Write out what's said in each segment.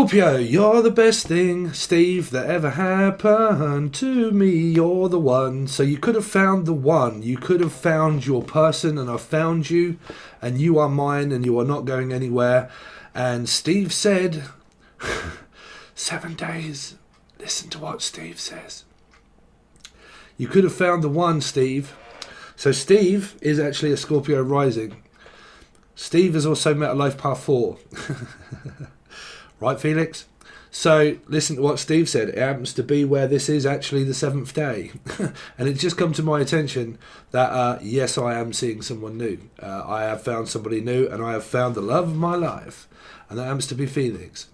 Scorpio, you're the best thing, Steve, that ever happened to me. You're the one. So you could have found the one. You could have found your person, and I found you, and you are mine, and you are not going anywhere. And Steve said, 7 days. Listen to what Steve says. You could have found the one, Steve. So Steve is actually a Scorpio rising. Steve has also met a life path 4. Right, Felix? So listen to what Steve said. It happens to be where this is actually the 7th day. And it's just come to my attention that, yes, I am seeing someone new. I have found somebody new, and I have found the love of my life. And that happens to be Felix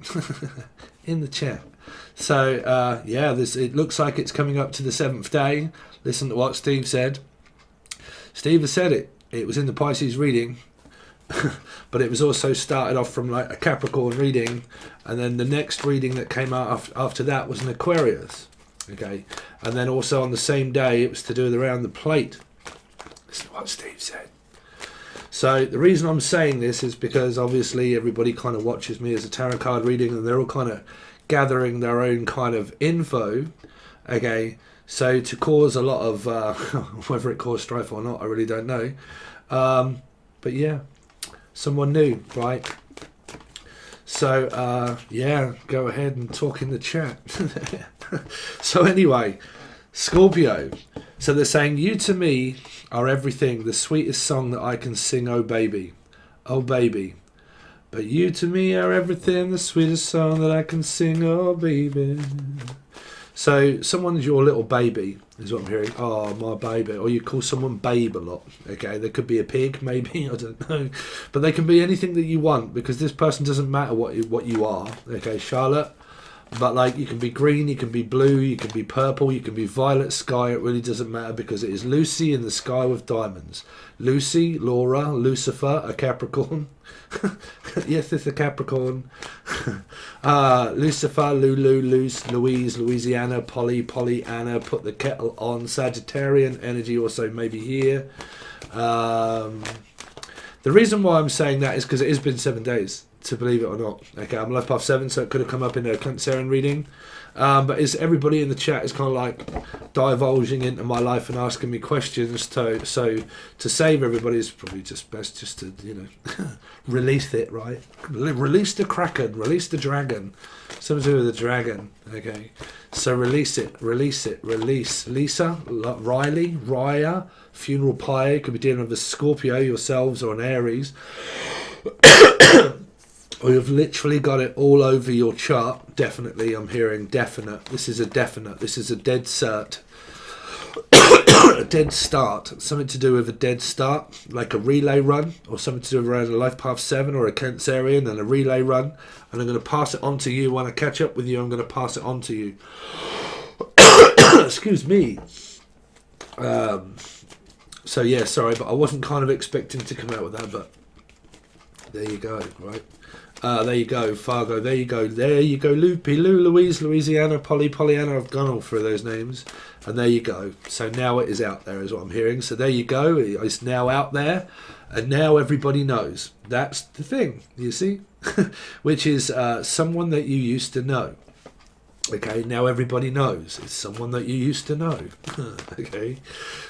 in the chat. So, yeah, it looks like it's coming up to the 7th day. Listen to what Steve said. Steve has said it. It was in the Pisces reading. But it was also started off from like a Capricorn reading, and then the next reading that came out after that was an Aquarius. Okay, and then also on the same day it was to do with around the plate. This is what Steve said. So the reason I'm saying this is because obviously everybody kind of watches me as a tarot card reading, and they're all kind of gathering their own kind of info. Okay, so to cause a lot of whether it caused strife or not, I really don't know. But yeah. Someone new, right? So, yeah, go ahead and talk in the chat. So anyway, Scorpio. So they're saying, you to me are everything, the sweetest song that I can sing, oh baby. Oh baby. But you to me are everything, the sweetest song that I can sing, oh baby. So someone's your little baby, is what I'm hearing. Oh, my baby. Or you call someone babe a lot. Okay, there could be a pig, maybe, I don't know. But they can be anything that you want, because this person doesn't matter what you are. Okay, Charlotte. But like, you can be green, you can be blue, you can be purple, you can be violet sky. It really doesn't matter, because it is Lucy in the sky with diamonds. Lucy, Laura, Lucifer, a Capricorn. Yes, it's a Capricorn. Lucifer, Lulu, Louise, Louisiana, Polly, Anna, put the kettle on. Sagittarian energy also maybe here. The reason why I'm saying that is because it has been 7 days, to believe it or not. Okay, I'm life path 7, so it could have come up in a Cancerian reading. But is everybody in the chat is kind of like divulging into my life and asking me questions. So to save everybody is probably just best just to, you know, release it, right? Release the Kraken, release the dragon. Something to do with the dragon. Okay, so release it. Release. Lisa, Riley, Raya, funeral pie. Could be dealing with a Scorpio yourselves or an Aries. Or you've literally got it all over your chart. Definitely, I'm hearing definite. This is a definite. This is a dead cert. A dead start. Something to do with a dead start, like a relay run, or something to do around a life path 7 or a Cancerian and a relay run. And I'm going to pass it on to you. When I catch up with you, I'm going to pass it on to you. Excuse me. So yeah, sorry, but I wasn't kind of expecting to come out with that, but there you go, right? There you go, Fargo. There you go, Loopy, Lou, Louise, Louisiana, Pollyanna. I've gone all through those names, and there you go. So now it is out there, is what I'm hearing. So there you go. It's now out there, and now everybody knows. That's the thing, you see, which is someone that you used to know. Okay, now everybody knows. It's someone that you used to know. Okay,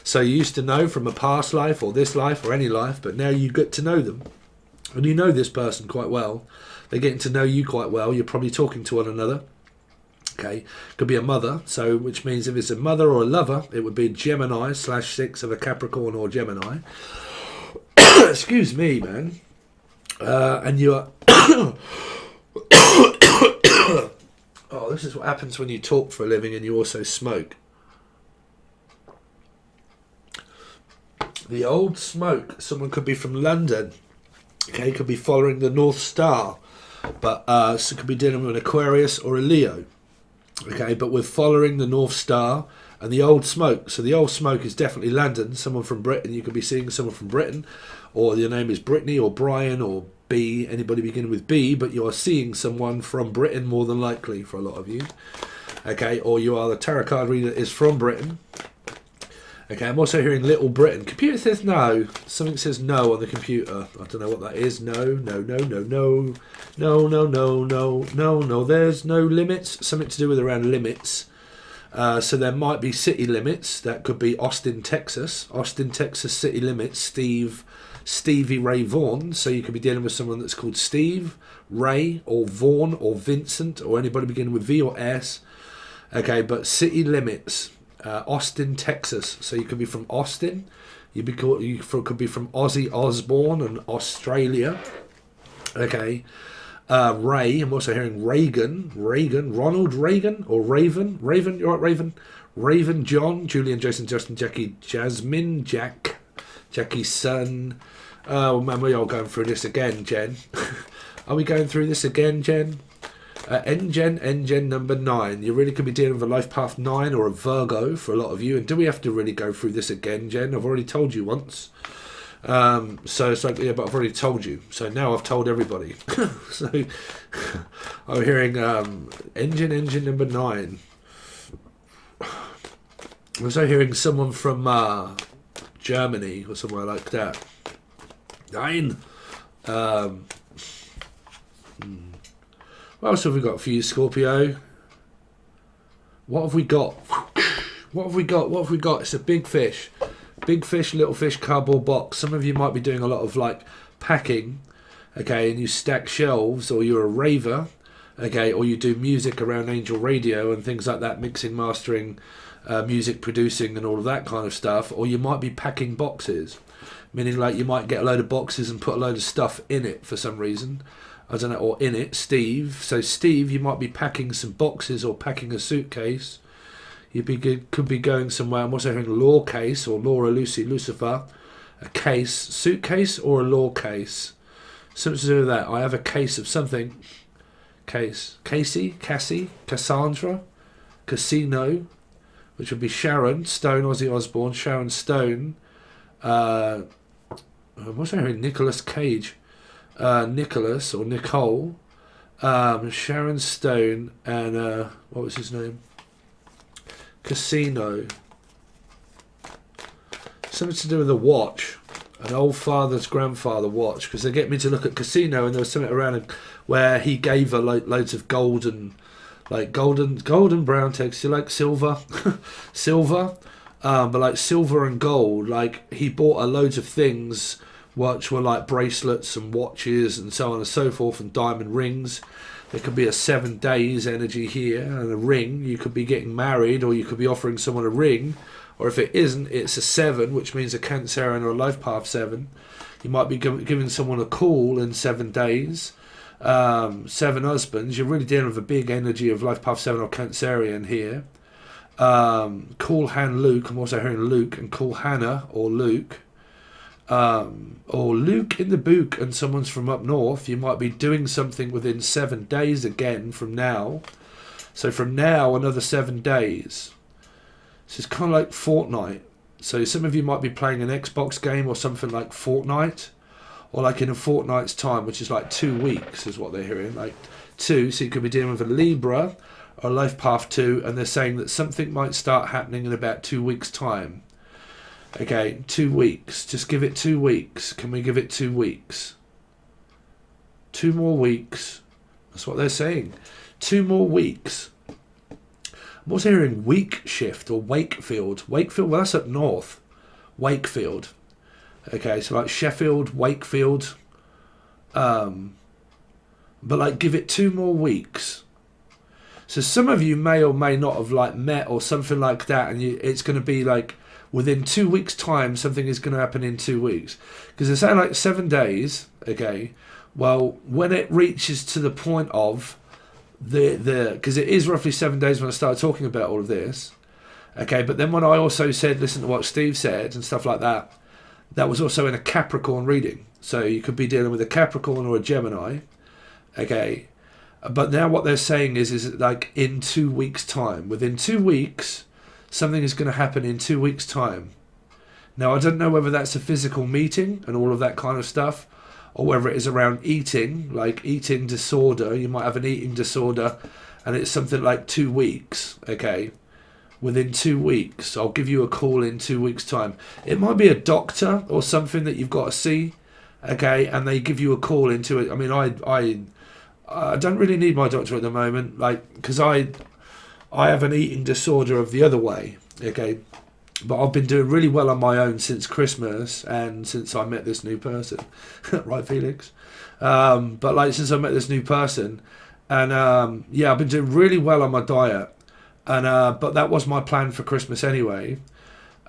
so you used to know from a past life or this life or any life, but now you get to know them. And you know this person quite well. They're getting to know you quite well. You're probably talking to one another. Okay. Could be a mother. So, which means if it's a mother or a lover, it would be a Gemini /6 of a Capricorn or Gemini. Excuse me, man. And you are... Oh, this is what happens when you talk for a living and you also smoke. The old smoke. Someone could be from London. Okay, could be following the North Star, but so could be dealing with an Aquarius or a Leo. Okay, but we're following the North Star and the old smoke. So the old smoke is definitely London. Someone from Britain. You could be seeing someone from Britain, or your name is Brittany or Brian or B. Anybody beginning with B, but you are seeing someone from Britain more than likely for a lot of you. Okay, or you are the tarot card reader that is from Britain. Okay, I'm also hearing Little Britain. Computer says no. Something says no on the computer. I don't know what that is. No, no, no, no, no. No, no, no, no, no, no. There's no limits. Something to do with around limits. So there might be city limits. That could be Austin, Texas. Austin, Texas city limits. Stevie Ray Vaughan. So you could be dealing with someone that's called Steve, Ray, or Vaughan, or Vincent, or anybody beginning with V or S. Okay, but city limits. Austin, Texas. So you could be from Austin. You could be from Ozzy Osbourne and Australia. Okay. Ray. I'm also hearing Reagan. Ronald Reagan or Raven. You're right, Raven. Raven John. Julian, Jason, Justin, Jackie, Jasmine, Jackie's son. Oh man, we're all going through this again, Jen. Are we going through this again, Jen? NGen number 9. You really could be dealing with a life path 9 or a Virgo for a lot of you. And do we have to really go through this again, Jen? I've already told you once. So it's like, yeah, but I've already told you. So now I've told everybody. So I'm hearing engine number 9. I'm also hearing someone from Germany or somewhere like that. 9. What else have we got for you, Scorpio? What have we got? What have we got? It's a big fish. Big fish, little fish, cardboard box. Some of you might be doing a lot of like packing, okay, and you stack shelves, or you're a raver, okay, or you do music around Angel Radio and things like that, mixing, mastering, music producing and all of that kind of stuff. Or you might be packing boxes, meaning like you might get a load of boxes and put a load of stuff in it for some reason. I don't know, or in it, Steve. So Steve, you might be packing some boxes or packing a suitcase. Could be going somewhere. I'm also hearing law case or Laura, Lucy, Lucifer. A case, suitcase or a law case. Something to do with that. I have a case of something. Case. Cassie, Cassandra, Casino, which would be Sharon Stone, Ozzy Osbourne, Sharon Stone. I'm also hearing Nicolas Cage. Nicholas or Nicole, Sharon Stone, and what was his name? Casino. Something to do with a watch, an old father's grandfather watch, because they get me to look at Casino, and there was something around where he gave her like loads of golden brown text. You like silver, silver, but like silver and gold. Like he bought her loads of things, which were like bracelets and watches and so on and so forth, and diamond rings. There could be a 7 days energy here, and a ring. You could be getting married, or you could be offering someone a ring, or if it isn't, it's a 7, which means a Cancerian or a life path 7. You might be giving someone a call in 7 days. 7 husbands. You're really dealing with a big energy of life path 7 or Cancerian here. Call Han Luke. I'm also hearing Luke, and call Hannah or Luke. Or Luke in the book, and someone's from up north. You might be doing something within 7 days again from now. So from now, another 7 days. So it's kind of like Fortnite. So some of you might be playing an Xbox game or something like Fortnite, or like in a fortnight's time, which is like 2 weeks is what they're hearing, like 2. So you could be dealing with a Libra or life path 2, and they're saying that something might start happening in about 2 weeks' time. Okay, 2 weeks. Just give it 2 weeks. Can we give it 2 weeks? 2 more weeks. That's what they're saying. 2 more weeks. I'm also hearing week shift or Wakefield. Wakefield, well, that's up north. Wakefield. Okay, so like Sheffield, Wakefield. But like give it 2 more weeks. So some of you may or may not have like met or something like that, and it's going to be like within 2 weeks' time, something is going to happen in 2 weeks. Because they say like 7 days, okay, well, when it reaches to the point of because it is roughly 7 days when I started talking about all of this, okay, but then when I also said, listen to what Steve said and stuff like that, that was also in a Capricorn reading. So you could be dealing with a Capricorn or a Gemini, okay, but now what they're saying is like in 2 weeks' time, within 2 weeks, something is going to happen in 2 weeks' time. Now, I don't know whether that's a physical meeting and all of that kind of stuff, or whether it is around eating, like eating disorder. You might have an eating disorder, and it's something like 2 weeks, okay? within 2 weeks. I'll give you a call in 2 weeks' time. It might be a doctor or something that you've got to see, okay, and they give you a call into it. I mean, I don't really need my doctor at the moment, like, because I have an eating disorder of the other way, okay, but I've been doing really well on my own since Christmas and since I met this new person, right, Felix? But like since I met this new person, and yeah, I've been doing really well on my diet, and but that was my plan for Christmas anyway,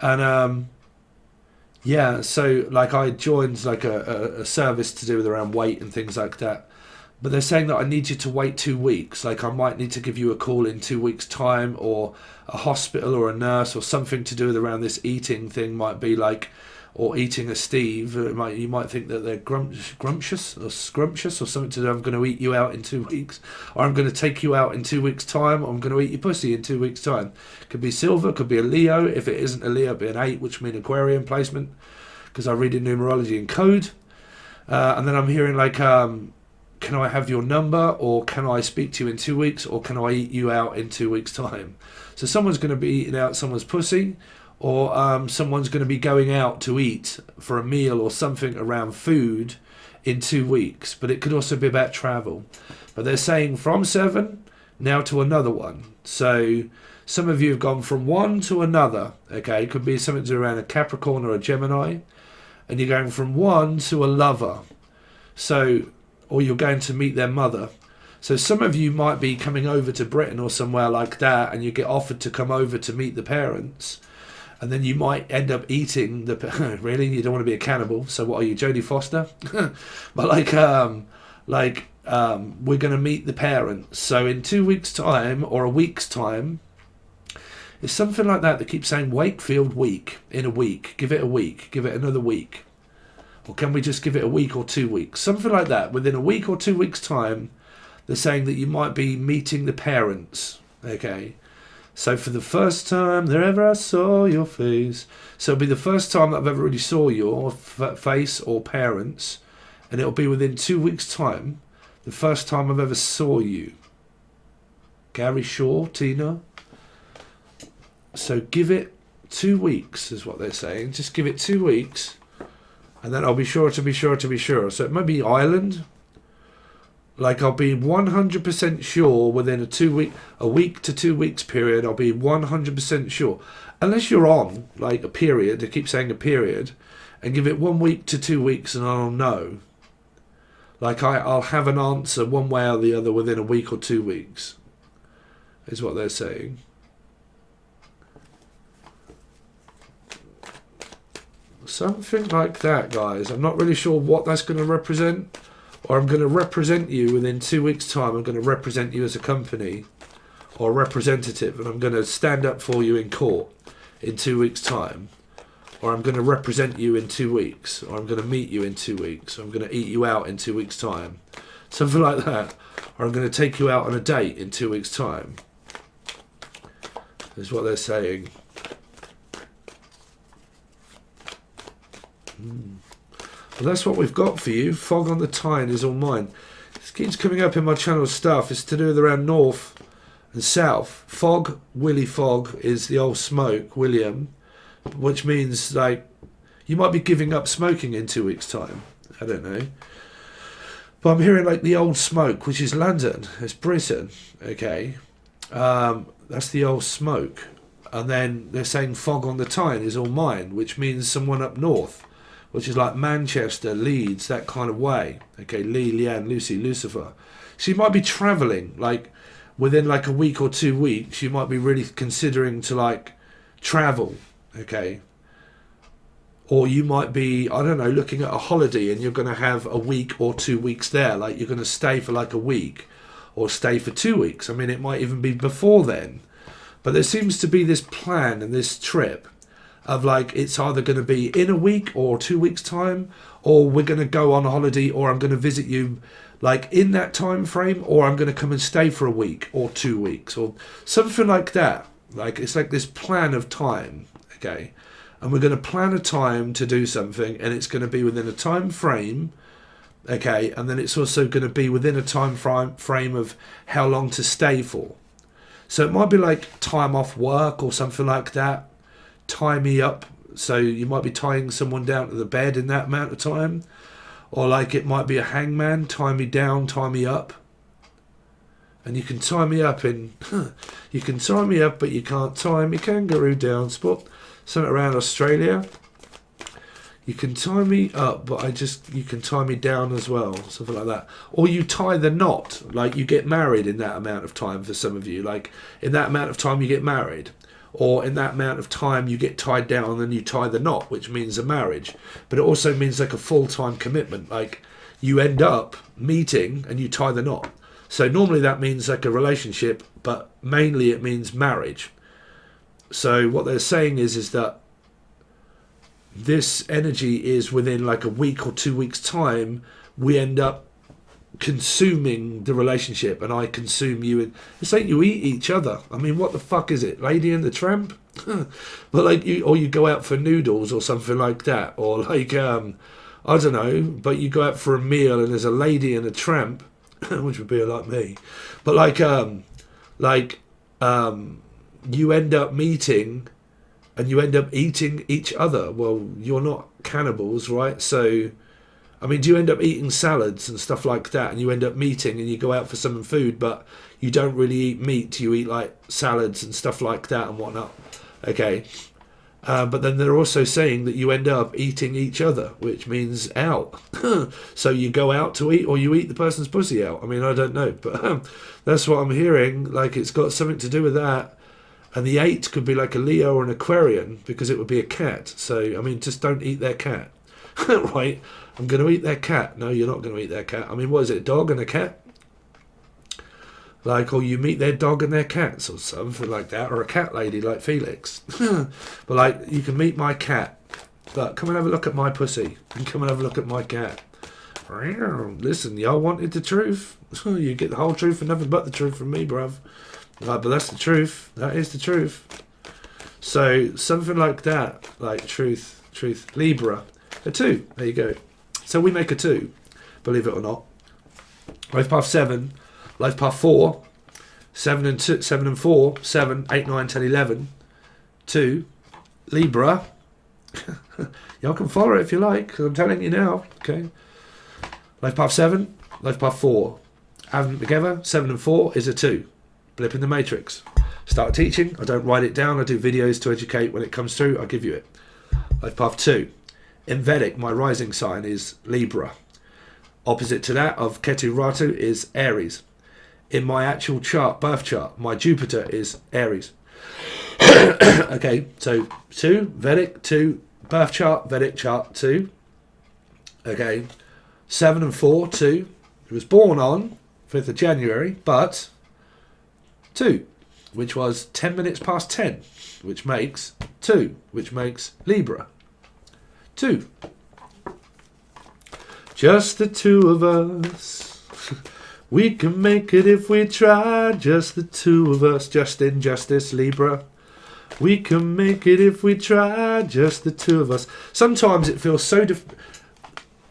and yeah, so like I joined like a service to do with around weight and things like that. But they're saying that I need you to wait 2 weeks. Like I might need to give you a call in 2 weeks' time, or a hospital or a nurse or something to do with around this eating thing might be like, or eating a Steve. You might think that they're grumptious or scrumptious or something to do. I'm going to eat you out in 2 weeks, or I'm going to take you out in 2 weeks' time, or I'm going to eat your pussy in 2 weeks' time. Could be silver, could be a Leo. If it isn't a Leo, it'd be an 8, which means Aquarian placement, because I read in numerology and code. And then I'm hearing like, can I have your number, or can I speak to you in 2 weeks, or can I eat you out in 2 weeks' time? So someone's going to be eating out someone's pussy, or someone's going to be going out to eat for a meal or something around food in 2 weeks. But it could also be about travel. But they're saying from 7 now to another one. So some of you have gone from one to another. Okay, it could be something to do around a Capricorn or a Gemini, and you're going from one to a lover. So, or you're going to meet their mother. So some of you might be coming over to Britain or somewhere like that, and you get offered to come over to meet the parents, and then you might end up eating the really, you don't want to be a cannibal, so what are you, Jodie Foster? But we're going to meet the parents, so in 2 weeks' time or a week's time, it's something like that keeps saying Wakefield week, in a week, give it a week, give it another week. Or can we just give it a week or 2 weeks? Something like that. Within a week or 2 weeks' time, they're saying that you might be meeting the parents. Okay. So for the first time that ever I saw your face. So it'll be the first time that I've ever really saw your face or parents. And it'll be within 2 weeks' time. The first time I've ever saw you. Gary Shaw, Tina. So give it 2 weeks is what they're saying. Just give it 2 weeks. And then I'll be sure to be sure to be sure. So it might be Ireland. Like I'll be 100% sure within a week to 2 weeks period. I'll be 100% sure. Unless you're on like a period. They keep saying a period. And give it 1 week to 2 weeks and I'll know. Like I'll have an answer one way or the other within a week or 2 weeks. Is what they're saying. Something like that, guys. I'm not really sure what that's going to represent. Or I'm going to represent you within 2 weeks' time. I'm going to represent you as a company or a representative. And I'm going to stand up for you in court in 2 weeks' time. Or I'm going to represent you in 2 weeks. Or I'm going to meet you in 2 weeks. Or I'm going to eat you out in 2 weeks' time. Something like that. Or I'm going to take you out on a date in 2 weeks' time. Is what they're saying. Well, that's what we've got for you. Fog on the Tyne is all mine. This keeps coming up in my channel stuff. It's to do with around north and south. Fog, Willie Fog, is the old smoke, William, which means like you might be giving up smoking in 2 weeks' time. I don't know. But I'm hearing like the old smoke, which is London. It's Britain. Okay. That's the old smoke. And then they're saying fog on the Tyne is all mine, which means someone up north, which is like Manchester, Leeds, that kind of way. Okay, Lee, Leanne, Lucy, Lucifer. So you might be travelling, like, within like a week or 2 weeks, you might be really considering to like travel, okay? Or you might be, I don't know, looking at a holiday and you're going to have a week or 2 weeks there. Like you're going to stay for like a week or stay for 2 weeks. I mean, it might even be before then. But there seems to be this plan and this trip of like it's either going to be in a week or 2 weeks' time, or we're going to go on a holiday, or I'm going to visit you like in that time frame, or I'm going to come and stay for a week or 2 weeks or something like that. Like it's like this plan of time, okay? And we're going to plan a time to do something, and it's going to be within a time frame, okay? And then it's also going to be within a time frame of how long to stay for. So it might be like time off work or something like that. Tie me up. So you might be tying someone down to the bed in that amount of time. Or like it might be a hangman, tie me down, tie me up. And you can tie me up in, you can tie me up, but you can't tie me kangaroo down. Spot something around Australia. You can tie me up, but you can tie me down as well. Something like that. Or you tie the knot, like you get married in that amount of time for some of you. Like in that amount of time you get married. Or in that amount of time you get tied down and then you tie the knot, which means a marriage. But it also means like a full-time commitment. Like you end up meeting and you tie the knot. So normally that means like a relationship, but mainly it means marriage. So what they're saying is that this energy is within like a week or 2 weeks time, we end up consuming the relationship, and I consume you. And it's like you eat each other. I mean, what the fuck is it? Lady and the Tramp? But like you go out for noodles or something like that, or like I don't know. But you go out for a meal and there's a lady and a tramp, which would be like me. But you end up meeting and you end up eating each other. Well, you're not cannibals, right? So I mean, do you end up eating salads and stuff like that, and you end up meeting and you go out for some food, but you don't really eat meat, you eat like salads and stuff like that and whatnot? Okay. But then they're also saying that you end up eating each other, which means out. So you go out to eat, or you eat the person's pussy out. I mean, I don't know, but that's what I'm hearing. Like it's got something to do with that. And the 8 could be like a Leo or an Aquarian, because it would be a cat. So, I mean, just don't eat their cat. Right? I'm going to eat their cat. No, you're not going to eat their cat. I mean, what is it, a dog and a cat? Like, or you meet their dog and their cats or something like that, or a cat lady like Felix. But like, you can meet my cat, but come and have a look at my pussy, and come and have a look at my cat. Listen, y'all wanted the truth? You get the whole truth and nothing but the truth from me, bruv. Like, but that's the truth. That is the truth. So, something like that, like truth, Libra, a 2. There you go. So we make a 2, believe it or not. Life path 7, life path 4, 7 and 4, 7, 8, 9, 10, 11, 2, Libra. Y'all can follow it if you like, because I'm telling you now. Okay. Life path 7, life path 4. Add them together, 7 and 4 is a 2. Blip in the matrix. Start teaching. I don't write it down. I do videos to educate. When it comes through, I give you it. Life path 2. In Vedic, my rising sign is Libra. Opposite to that of Ketu Ratu is Aries. In my actual chart, birth chart, my Jupiter is Aries. Okay, so 2, Vedic, 2, birth chart, Vedic chart, 2. Okay, 7 and 4, 2. He was born on 5th of January, but 2, which was 10 minutes past 10, which makes 2, which makes Libra. 2. Just the two of us. We can make it if we try. Just the two of us. Just in justice, Libra. We can make it if we try. Just the two of us. Sometimes it feels so...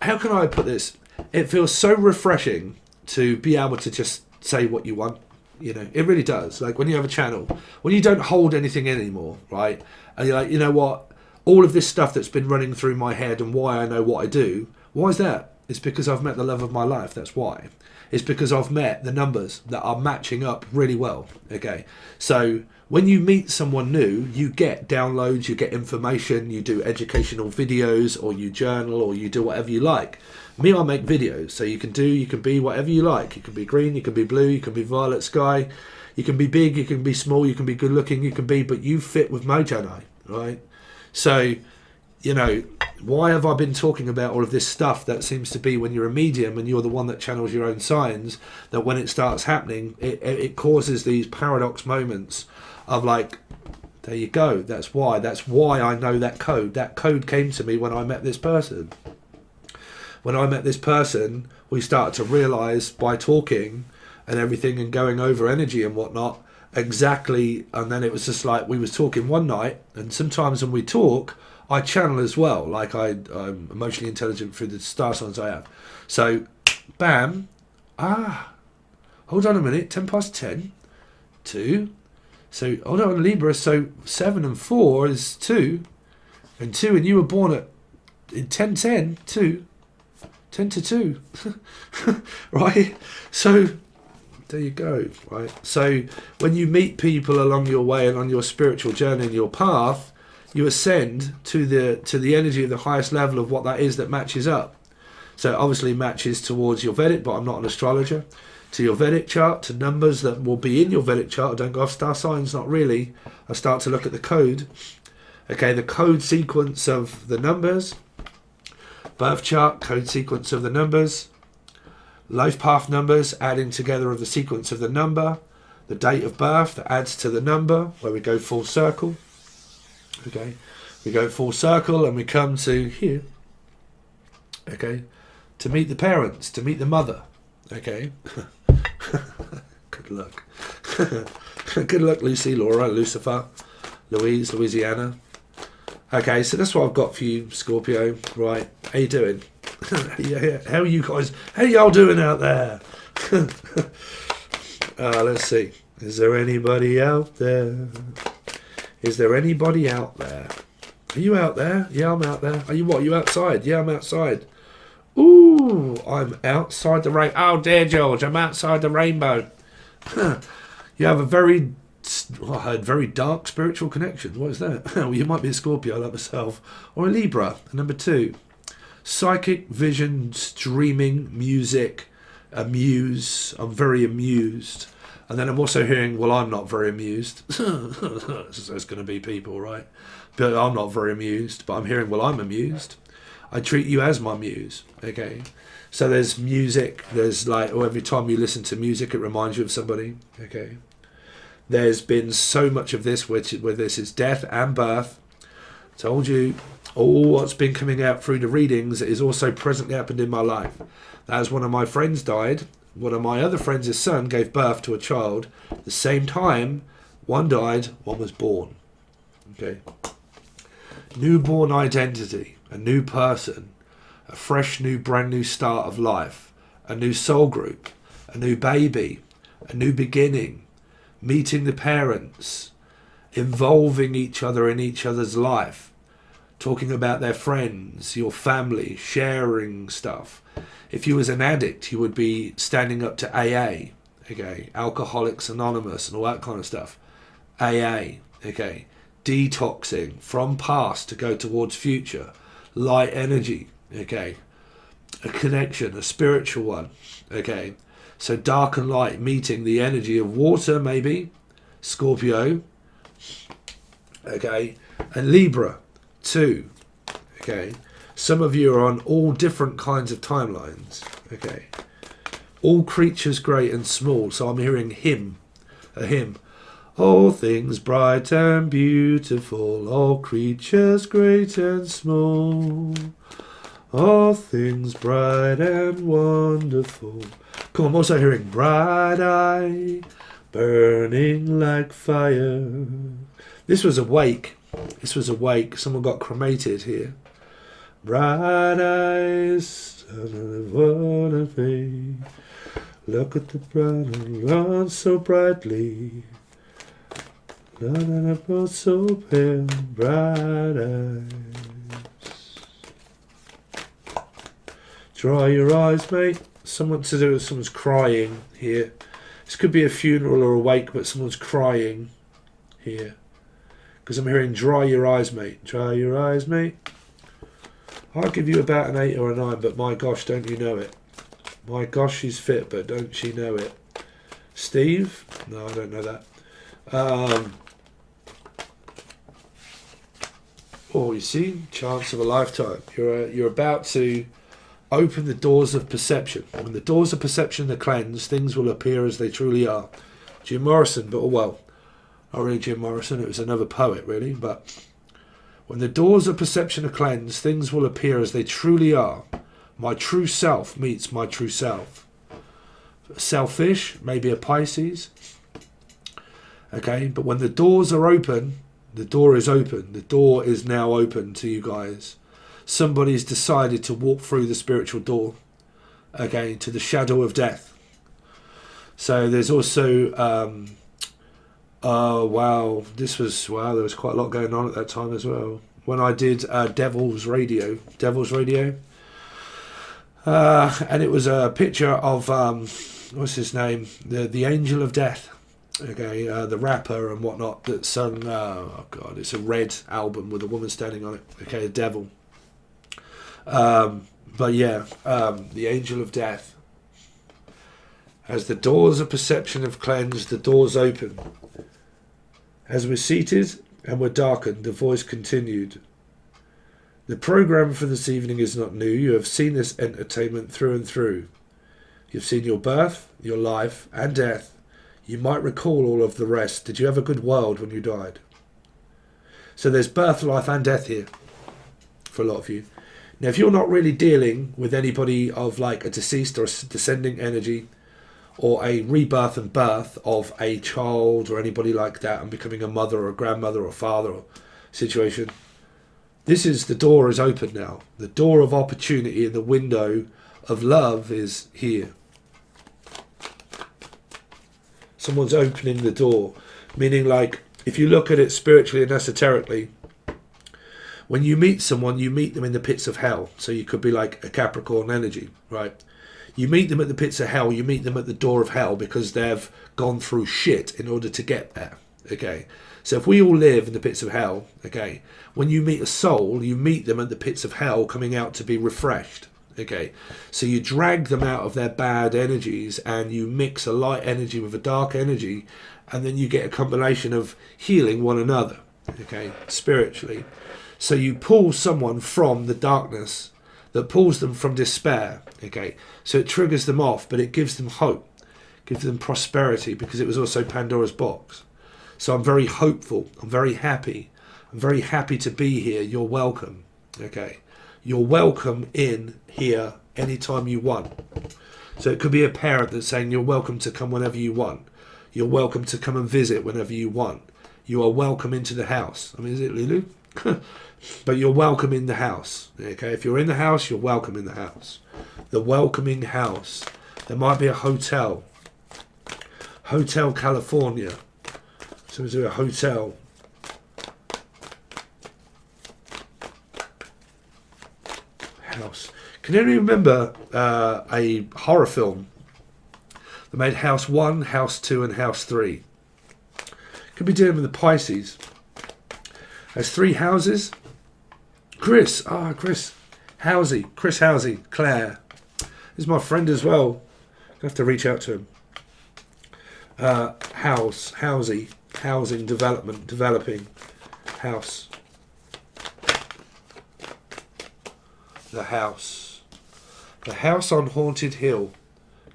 How can I put this? It feels so refreshing to be able to just say what you want. You know, it really does. Like when you have a channel, when you don't hold anything in anymore, right? And you're like, you know what? All of this stuff that's been running through my head and why I know what I do, why is that? It's because I've met the love of my life. That's why. It's because I've met the numbers that are matching up really well. Okay. So when you meet someone new, you get downloads, you get information, you do educational videos, or you journal, or you do whatever you like. Me, I make videos. So you can be whatever you like. You can be green, you can be blue, you can be violet sky, you can be big, you can be small, you can be good looking, but you fit with my channel, right? So, you know, why have I been talking about all of this stuff that seems to be when you're a medium and you're the one that channels your own signs, that when it starts happening, it causes these paradox moments of like, there you go, that's why I know that code. That code came to me when I met this person. When I met this person, we started to realise by talking and everything and going over energy and whatnot, exactly. And then it was just like we was talking one night, and sometimes when we talk I channel as well, like I'm emotionally intelligent through the star signs I have. So bam, hold on a minute, 10 past 10, 2, So, hold on, Libra, so 7 and 4 is 2. And 2, and you were born at in 10-10, 2. 10 to 2. Right? So, there you go, right? So, when you meet people along your way and on your spiritual journey and your path, you ascend to the energy of the highest level of what that is that matches up. So, it obviously matches towards your Vedic, but I'm not an astrologer. To your Vedic chart, to numbers that will be in your Vedic chart. I don't go off star signs, not really. I start to look at the code. Okay, the code sequence of the numbers. Birth chart, code sequence of the numbers. Life path numbers, adding together of the sequence of the number. The date of birth that adds to the number, where we go full circle. Okay, we go full circle and we come to here. Okay, to meet the parents, to meet the mother. Okay. Good luck. Good luck, Lucy, Laura, Lucifer, Louise, Louisiana. Okay, so that's what I've got for you, Scorpio. Right, how you doing? Yeah, how are you guys? How y'all doing out there? Let's see. Is there anybody out there? Is there anybody out there? Are you out there? Yeah, I'm out there. Are you what? Are you outside? Yeah, I'm outside. Ooh, I'm outside the rain. Oh dear, George, I'm outside the rainbow. You have a very, I heard, very dark spiritual connection. What is that? Well, you might be a Scorpio like myself, or a Libra. Number 2, psychic vision, streaming, music, amuse. I'm very amused. And then I'm also hearing, well, I'm not very amused. So it's going to be people, right? But I'm not very amused. But I'm hearing, well, I'm amused. I treat you as my muse, okay? So there's music, there's like, or every time you listen to music, it reminds you of somebody, okay? There's been so much of this, where this is death and birth. Told you, all what's been coming out through the readings is also presently happened in my life. As one of my friends died, one of my other friends' son gave birth to a child. At the same time, one died, one was born, okay? Newborn identity. A new person, a fresh new brand new start of life, a new soul group, a new baby, a new beginning, meeting the parents, involving each other in each other's life, talking about their friends, your family, sharing stuff. If you was an addict, you would be standing up to AA, okay, Alcoholics Anonymous and all that kind of stuff. AA, okay, detoxing from past to go towards future. Light energy, okay, a connection, a spiritual one, okay, so dark and light meeting the energy of water, maybe, Scorpio, okay, and Libra, 2, okay, some of you are on all different kinds of timelines, okay, all creatures great and small, so I'm hearing a hymn, all things bright and beautiful, all creatures great and small, all things bright and wonderful. Come on, I'm also hearing bright eye, burning like fire. This was awake. Someone got cremated here. Bright eyes, what a thing. Look at the bright and run so brightly. So pale, bright eyes. Dry your eyes, mate. Someone's crying here. This could be a funeral or a wake, but someone's crying here. Because I'm hearing dry your eyes, mate. Dry your eyes, mate. I'll give you about an 8 or a 9, but my gosh, don't you know it? My gosh, she's fit, but don't she know it? Steve? No, I don't know that. Oh, you see, chance of a lifetime. You're about to open the doors of perception. When the doors of perception are cleansed, things will appear as they truly are. Jim Morrison, but well, not really Jim Morrison. It was another poet, really. But when the doors of perception are cleansed, things will appear as they truly are. My true self meets my true self. Selfish, maybe a Pisces. Okay, but when the doors are open. The door is open. The door is now open to you guys. Somebody's decided to walk through the spiritual door, okay, to the shadow of death. So there's also Oh, wow. Wow, there was quite a lot going on at that time as well. When I did Devil's Radio. And it was a picture of, what's his name? The Angel of Death. Okay, the rapper and whatnot that sung, oh God, it's a Red album with a woman standing on it. Okay, the devil. But yeah, the Angel of Death. As the doors of perception have cleansed, the doors open. As we're seated and we're darkened, the voice continued. The program for this evening is not new. You have seen this entertainment through and through. You've seen your birth, your life, and death. You might recall all of the rest. Did you have a good world when you died? So there's birth, life, and death here for a lot of you. Now, if you're not really dealing with anybody of like a deceased or a descending energy, or a rebirth and birth of a child or anybody like that and becoming a mother or a grandmother or father or situation, the door is open now. The door of opportunity and the window of love is here. Someone's opening the door. Meaning, like, if you look at it spiritually and esoterically, when you meet someone, you meet them in the pits of hell. So you could be like a Capricorn energy, right? You meet them at the pits of hell, you meet them at the door of hell because they've gone through shit in order to get there, okay? So if we all live in the pits of hell, okay, when you meet a soul, you meet them at the pits of hell coming out to be refreshed, okay? So you drag them out of their bad energies and you mix a light energy with a dark energy, and then you get a combination of healing one another, okay, spiritually. So you pull someone from the darkness that pulls them from despair, okay? So it triggers them off, but it gives them hope, gives them prosperity, because it was also Pandora's box. So I'm very hopeful, I'm very happy to be here. You're welcome, okay? You're welcome in here anytime you want. So it could be a parent that's saying you're welcome to come whenever you want. You're welcome to come and visit whenever you want. You are welcome into the house. I mean, is it Lulu? But you're welcome in the house, okay? If you're in the house, you're welcome in the house. The welcoming house. There might be a hotel. Hotel California. So is there a hotel? House. Can anyone remember a horror film that made House 1, House 2 and House 3? Could be dealing with the Pisces. Has 3 houses. Chris Housey, Claire. He's my friend as well. I have to reach out to him. Housing development, developing house. The house on Haunted Hill.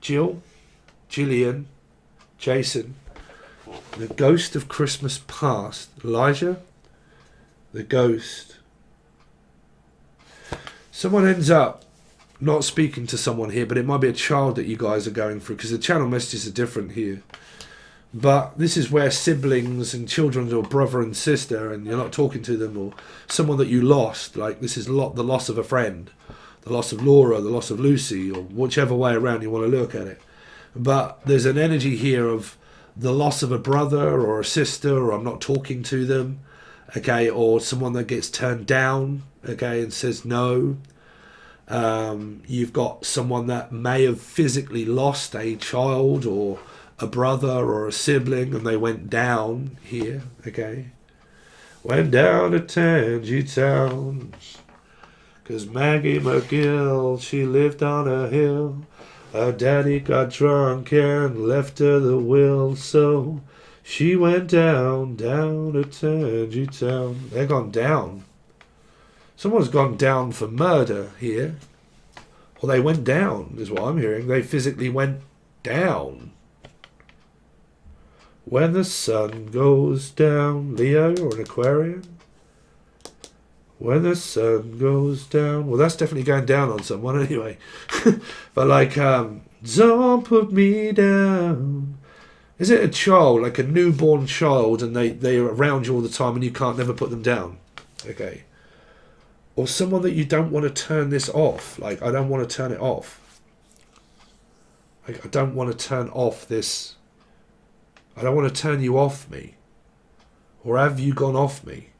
Gillian, Jason, the ghost of Christmas past. Elijah, the ghost. Someone ends up not speaking to someone here, but it might be a child that you guys are going through, because the channel messages are different here. But this is where siblings and children, or brother and sister, and you're not talking to them, or someone that you lost, like this is the loss of a friend, the loss of Laura, the loss of Lucy, or whichever way around you want to look at it. But there's an energy here of the loss of a brother or a sister, or I'm not talking to them, okay, or someone that gets turned down, okay, and says no. You've got someone that may have physically lost a child or a brother or a sibling, and they went down here, okay. Went down to Tangy Cause Maggie McGill, she lived on a hill. Her daddy got drunk and left her the will, so she went down to Tangy Town. They're gone down. Someone's gone down for murder here. Or they went down, is what I'm hearing. They physically went down. When the sun goes down, Leo or an Aquarian? When the sun goes down. Well, that's definitely going down on someone anyway. But like, don't put me down. Is it a child, like a newborn child, and they're around you all the time and you can't never put them down? Okay. Or someone that you don't want to turn this off. Like, I don't want to turn it off. Like, I don't want to turn off this I don't want to turn you off me. Or have you gone off me?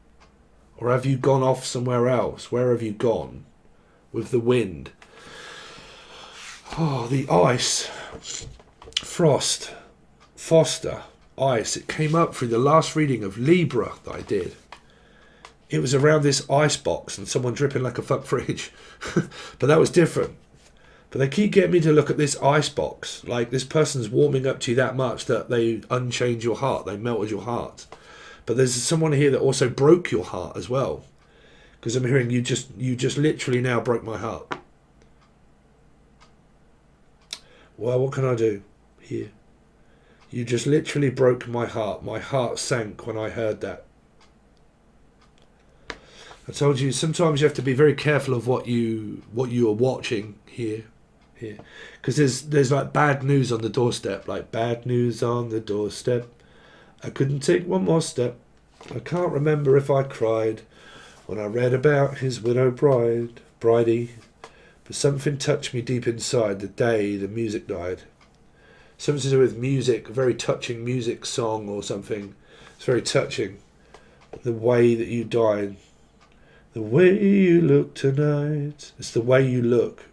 Or have you gone off somewhere else? Where have you gone? With the wind. Oh, the ice. Frost. Foster. Ice. It came up through the last reading of Libra that I did. It was around this ice box and someone dripping like a fuck fridge. But that was different. But they keep getting me to look at this ice box. Like this person's warming up to you that much that they unchained your heart. They melted your heart. But there's someone here that also broke your heart as well. Because I'm hearing you just literally now broke my heart. Well, what can I do here? You just literally broke my heart. My heart sank when I heard that. I told you sometimes you have to be very careful of what you are watching here. Because there's like bad news on the doorstep. Like bad news on the doorstep. I couldn't take one more step. I can't remember if I cried when I read about his widow bridie. But something touched me deep inside the day the music died. Something to do with music, a very touching music song or something. It's very touching. The way that you died. The way you look tonight. It's the way you look.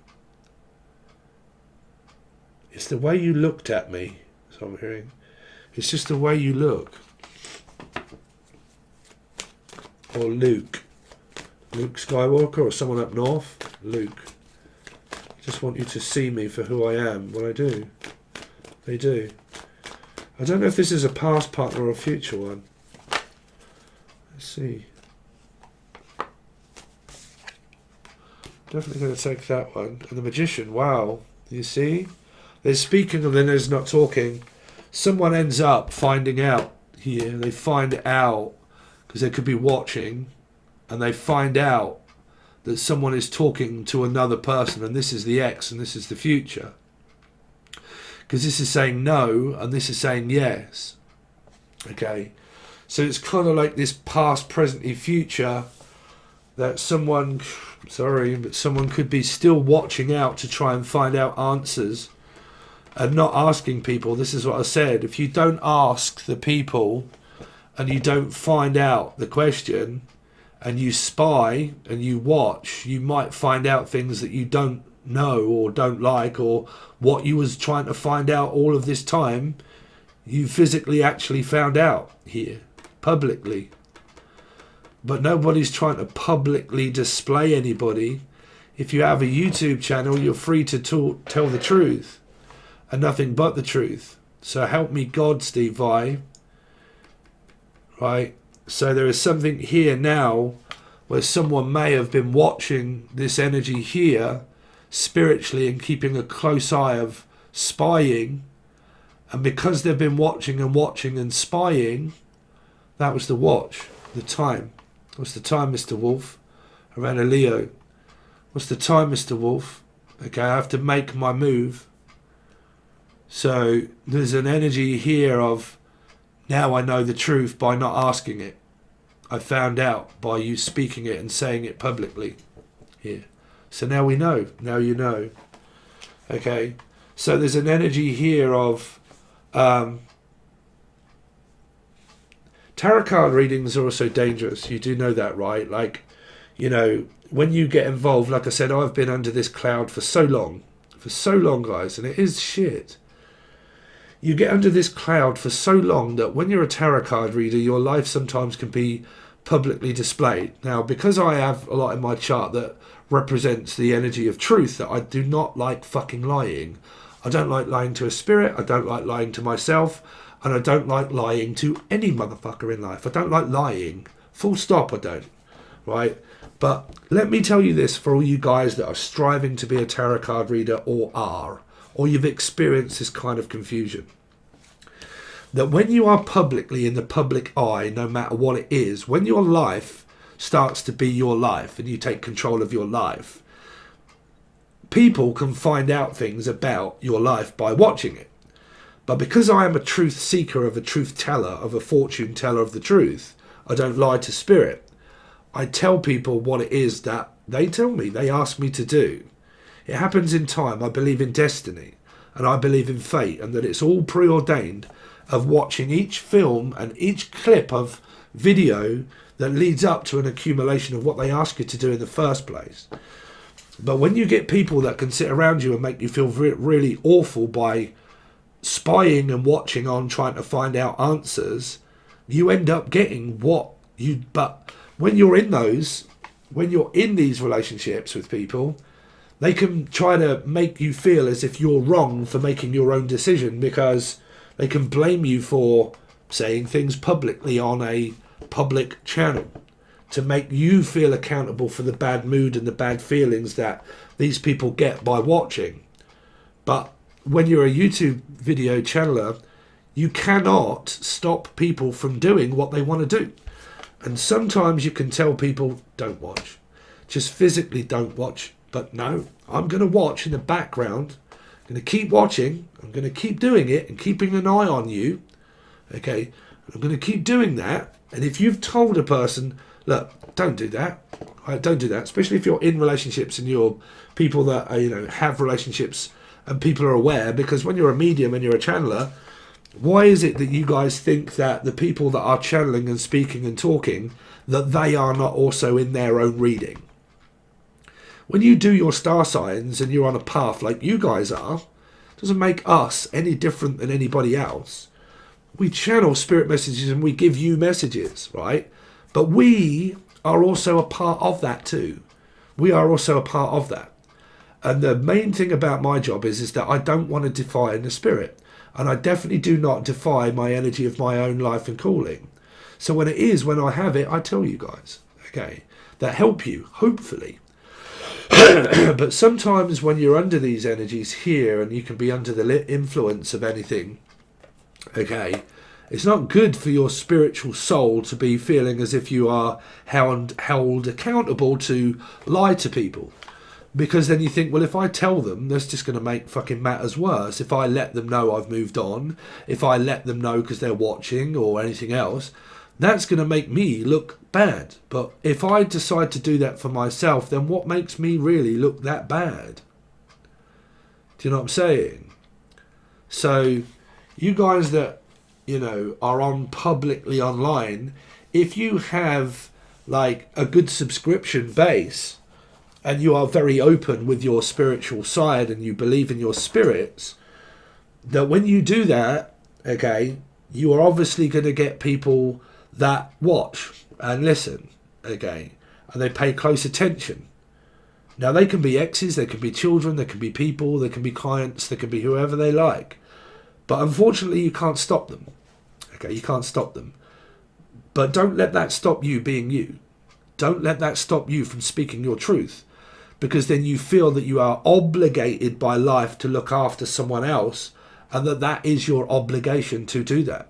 It's the way you looked at me. That's what I'm hearing. It's just the way you look. Or Luke. Luke Skywalker or someone up north. Luke. I just want you to see me for who I am. Well, I do. They do. I don't know if this is a past partner or a future one. Let's see. Definitely going to take that one. And the Magician. Wow. You see? There's speaking and then there's not talking. Someone ends up finding out here. They find out because they could be watching and they find out that someone is talking to another person and this is the ex and this is the future. Because this is saying no and this is saying yes. Okay. So it's kind of like this past, present, and future that someone could be still watching out to try and find out answers. And not asking people, this is what I said, if you don't ask the people and you don't find out the question and you spy and you watch, you might find out things that you don't know or don't like, or what you was trying to find out all of this time, you physically actually found out here, publicly. But nobody's trying to publicly display anybody. If you have a YouTube channel, you're free to tell the truth. And nothing but the truth. So help me God, Steve Vai. Right? So there is something here now where someone may have been watching this energy here spiritually and keeping a close eye of spying. And because they've been watching and spying, that was the watch, the time. What's the time, Mr. Wolf? Around a Leo. What's the time, Mr. Wolf? Okay, I have to make my move. So there's an energy here of, now I know the truth by not asking it. I found out by you speaking it and saying it publicly here. So now we know. Now you know. Okay. So there's an energy here of tarot card readings are also dangerous. You do know that, right? Like, you know, when you get involved, like I said, I've been under this cloud for so long, guys, and it is shit. You get under this cloud for so long that when you're a tarot card reader, your life sometimes can be publicly displayed. Now, because I have a lot in my chart that represents the energy of truth, that I do not like fucking lying. I don't like lying to a spirit. I don't like lying to myself. And I don't like lying to any motherfucker in life. I don't like lying. Full stop, I don't. Right? But let me tell you this for all you guys that are striving to be a tarot card reader or you've experienced this kind of confusion. That when you are publicly in the public eye, no matter what it is, when your life starts to be your life and you take control of your life, people can find out things about your life by watching it. But because I am a truth seeker, of a truth teller, of a fortune teller of the truth, I don't lie to spirit. I tell people what it is that they tell me, they ask me to do. It happens in time. I believe in destiny and I believe in fate and that it's all preordained of watching each film and each clip of video that leads up to an accumulation of what they ask you to do in the first place. But when you get people that can sit around you and make you feel really awful by spying and watching on trying to find out answers, you end up getting what you... But when you're in these relationships with people, they can try to make you feel as if you're wrong for making your own decision, because they can blame you for saying things publicly on a public channel to make you feel accountable for the bad mood and the bad feelings that these people get by watching. But when you're a YouTube video channeler, you cannot stop people from doing what they want to do. And sometimes you can tell people, don't watch. Just physically don't watch. But no, I'm going to watch in the background. I'm going to keep watching. I'm going to keep doing it and keeping an eye on you. Okay, I'm going to keep doing that. And if you've told a person, look, don't do that. Don't do that. Especially if you're in relationships and you're people that are, have relationships and people are aware. Because when you're a medium and you're a channeler, why is it that you guys think that the people that are channeling and speaking and talking, that they are not also in their own reading? When you do your star signs and you're on a path like you guys are, it doesn't make us any different than anybody else. We channel spirit messages and we give you messages, right? But we are also a part of that too. We are also a part of that. And the main thing about my job is that I don't want to defy the spirit. And I definitely do not defy my energy of my own life and calling. So when I have it, I tell you guys, okay, that help you, hopefully. But sometimes when you're under these energies here and you can be under the influence of anything, okay, it's not good for your spiritual soul to be feeling as if you are held accountable to lie to people. Because then you think, well, if I tell them, that's just going to make fucking matters worse. If I let them know I've moved on, if I let them know because they're watching or anything else, that's going to make me look bad. But if I decide to do that for myself, then what makes me really look that bad? Do you know what I'm saying? So you guys that, are on publicly online, if you have like a good subscription base and you are very open with your spiritual side and you believe in your spirits, that when you do that, okay, you are obviously going to get people that watch and listen, okay, and they pay close attention. Now they can be exes, they can be children, they can be people, they can be clients, they can be whoever they like. But unfortunately you can't stop them. Okay, you can't stop them. But don't let that stop you being you. Don't let that stop you from speaking your truth. Because then you feel that you are obligated by life to look after someone else, and that is your obligation to do that.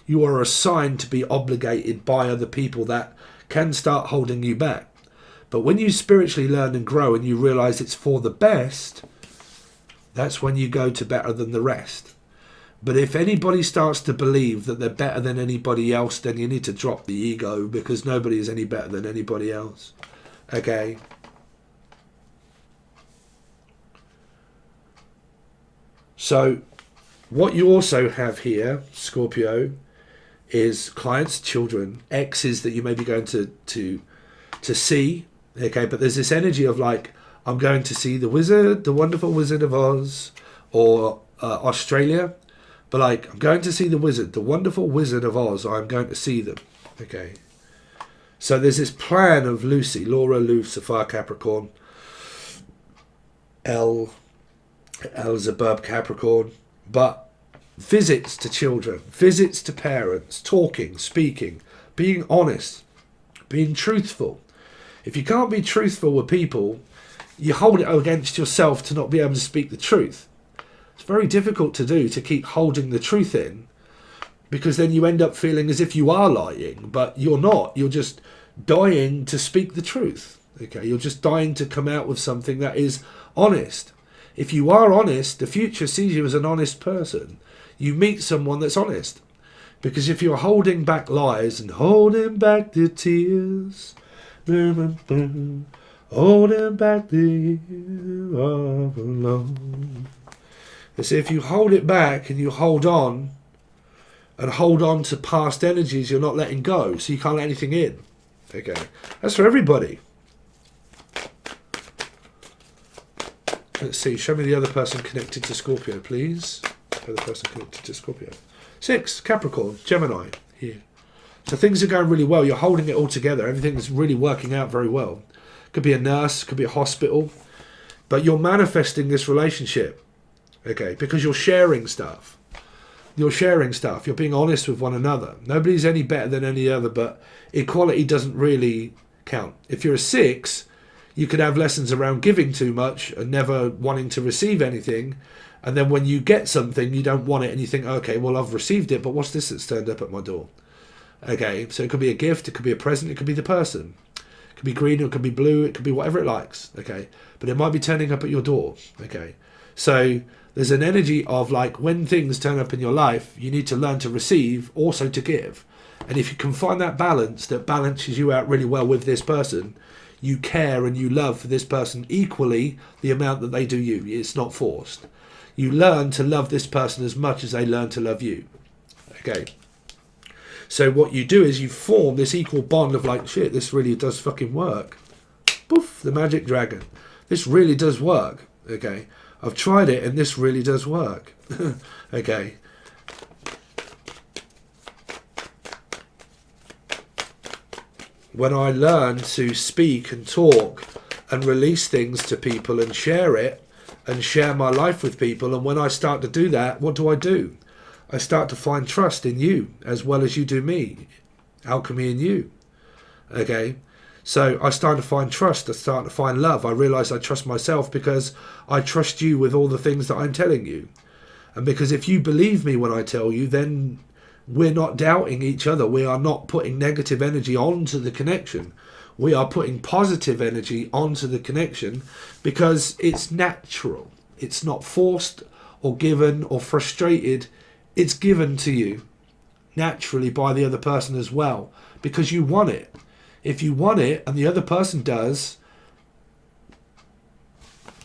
You are assigned to be obligated by other people that can start holding you back. But when you spiritually learn and grow and you realize it's for the best, that's when you go to better than the rest. But if anybody starts to believe that they're better than anybody else, then you need to drop the ego, because nobody is any better than anybody else. Okay? So what you also have here, Scorpio, is clients, children, exes that you may be going to see. Okay, but there's this energy of like, I'm going to see the Wizard, the Wonderful Wizard of Oz, or Australia. But like, I'm going to see the Wizard, the Wonderful Wizard of Oz. I'm going to see them. Okay. So there's this plan of Lucy, Laura, Lucifer, Capricorn, El's a Burb Capricorn. But visits to children, visits to parents, talking, speaking, being honest, being truthful. If you can't be truthful with people, you hold it against yourself to not be able to speak the truth. It's very difficult to do, to keep holding the truth in, because then you end up feeling as if you are lying, but you're not. You're just dying to speak the truth. Okay, you're just dying to come out with something that is honest. If you are honest, the future sees you as an honest person. You meet someone that's honest. Because if you're holding back lies and holding back the tears, holding back the years alone. You see, if you hold it back and you hold on, and hold on to past energies you're not letting go, so you can't let anything in. Okay, that's for everybody. Let's see, show me the other person connected to Scorpio, please. The other person connected to Scorpio. 6, Capricorn, Gemini, here. So things are going really well. You're holding it all together. Everything's really working out very well. Could be a nurse, could be a hospital. But you're manifesting this relationship, okay, because you're sharing stuff. You're sharing stuff. You're being honest with one another. Nobody's any better than any other, but equality doesn't really count. If you're a 6, you could have lessons around giving too much and never wanting to receive anything. And then when you get something, you don't want it and you think, okay, well, I've received it, but what's this that's turned up at my door? Okay, so it could be a gift, it could be a present, it could be the person. It could be green, it could be blue, it could be whatever it likes, okay? But it might be turning up at your door, okay? So there's an energy of like when things turn up in your life, you need to learn to receive, also to give. And if you can find that balance that balances you out really well with this person, you care and you love for this person equally the amount that they do you. It's not forced. You learn to love this person as much as they learn to love you. Okay. So what you do is you form this equal bond of like, shit, this really does fucking work. Poof, the magic dragon. This really does work. Okay. I've tried it and this really does work. Okay. When I learn to speak and talk and release things to people and share it and share my life with people, and when I start to do that, what do? I start to find trust in you as well as you do me. Alchemy in you. Okay? So I start to find trust. I start to find love. I realise I trust myself because I trust you with all the things that I'm telling you. And because if you believe me when I tell you, then we're not doubting each other. We are not putting negative energy onto the connection. We are putting positive energy onto the connection because it's natural. It's not forced or given or frustrated. It's given to you naturally by the other person as well because you want it. If you want it and the other person does,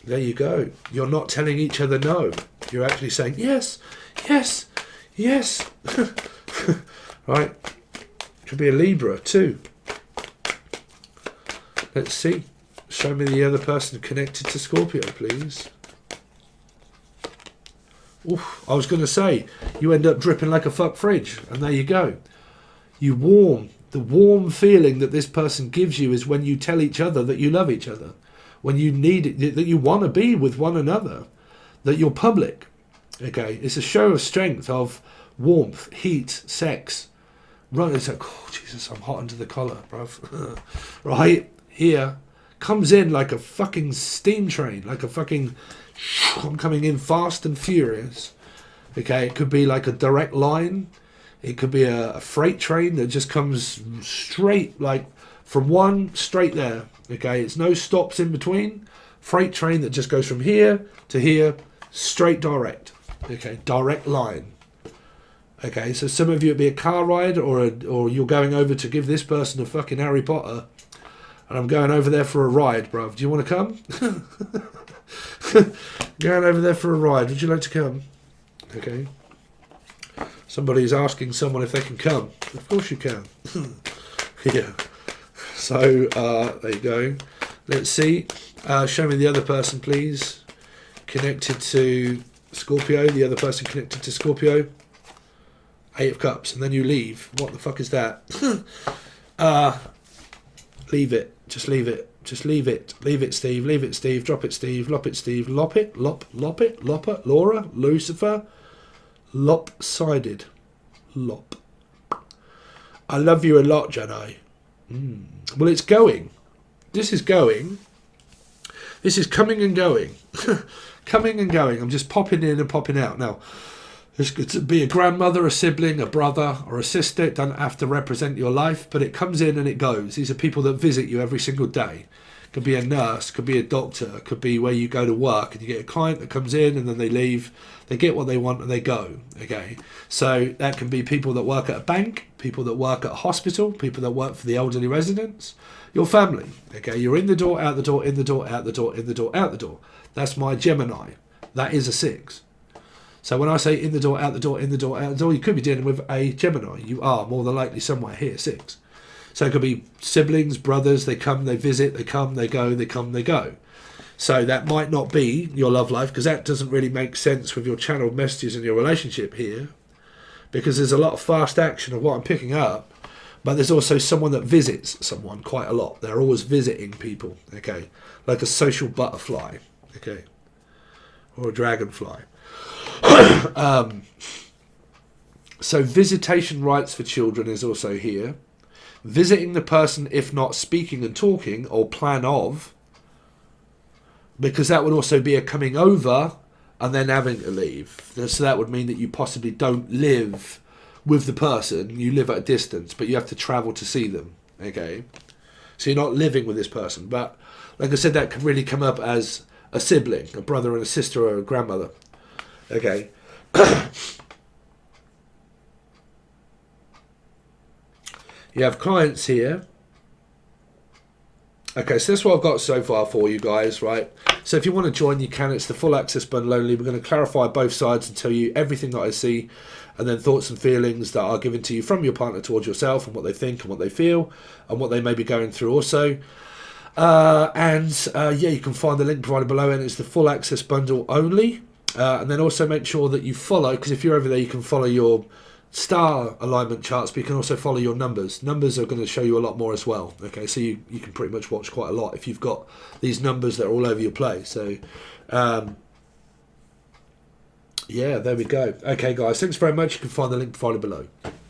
there you go. You're not telling each other no. You're actually saying yes, yes, yes. Right. Could be a Libra too. Let's see. Show me the other person connected to Scorpio, please. Oof, I was going to say, you end up dripping like a fuck fridge. And there you go. You warm. The warm feeling that this person gives you is when you tell each other that you love each other. When you need it, that you want to be with one another. That you're public. Okay. It's a show of strength, of warmth, heat, sex. Right. It's like, oh, Jesus, I'm hot under the collar, bruv. Right. Here. Comes in like a fucking steam train. Like a fucking... I'm coming in fast and furious. Okay. It could be like a direct line. It could be a freight train that just comes straight, like from one straight there. Okay, it's no stops in between. Freight train that just goes from here to here, straight direct. Okay, direct line. Okay, so some of you it'd be a car ride, or you're going over to give this person a fucking Harry Potter, and I'm going over there for a ride, bruv. Do you want to come? Going over there for a ride. Would you like to come? Okay. Somebody's asking someone if they can come. Of course you can. Yeah. So, there you go. Let's see. Show me the other person, please. Connected to Scorpio. The other person connected to Scorpio. 8 of Cups. And then you leave. What the fuck is that? Leave it. Just leave it. Just leave it. Leave it, Steve. Leave it, Steve. Drop it, Steve. Lop it, Steve. Lop it. Lop it. Lopper. Laura. Lucifer. Lopsided. Lop. I love you a lot, Jedi. Well, it's going. This is going. This is coming and going. Coming and going. I'm just popping in and popping out. Now, this could be a grandmother, a sibling, a brother, or a sister. It doesn't have to represent your life, but it comes in and it goes. These are people that visit you every single day. Could be a nurse, could be a doctor, could be where you go to work and you get a client that comes in and then they leave. They get what they want and they go. Okay, so that can be people that work at a bank, people that work at a hospital, people that work for the elderly residents, your family. Okay, you're in the door, out the door, in the door, out the door, in the door, out the door. That's my Gemini. That is a 6. So when I say in the door, out the door, in the door, out the door, you could be dealing with a Gemini. You are more than likely somewhere here, 6. So it could be siblings, brothers, they come, they visit, they come, they go, they come, they go. So that might not be your love life, because that doesn't really make sense with your channeled messages and your relationship here, because there's a lot of fast action of what I'm picking up, but there's also someone that visits someone quite a lot. They're always visiting people, okay, like a social butterfly, okay, or a dragonfly. So visitation rights for children is also here. Visiting the person, if not speaking and talking, or plan of, because that would also be a coming over and then having to leave. So that would mean that you possibly don't live with the person, you live at a distance, but you have to travel to see them, okay? So you're not living with this person, but like I said, that can really come up as a sibling, a brother and a sister or a grandmother, okay? You have clients here. Okay, so that's what I've got so far for you guys, right? So if you want to join, you can. It's the full access bundle only. We're going to clarify both sides and tell you everything that I see, and then thoughts and feelings that are given to you from your partner towards yourself, and what they think and what they feel and what they may be going through also. Yeah, you can find the link provided below, and it's the full access bundle only. And then also make sure that you follow, because if you're over there, you can follow your star alignment charts, but you can also follow your numbers. Numbers are going to show you a lot more as well. Okay, so you can pretty much watch quite a lot if you've got these numbers that are all over your place. So yeah, there we go. Okay guys, thanks very much. You can find the link provided below.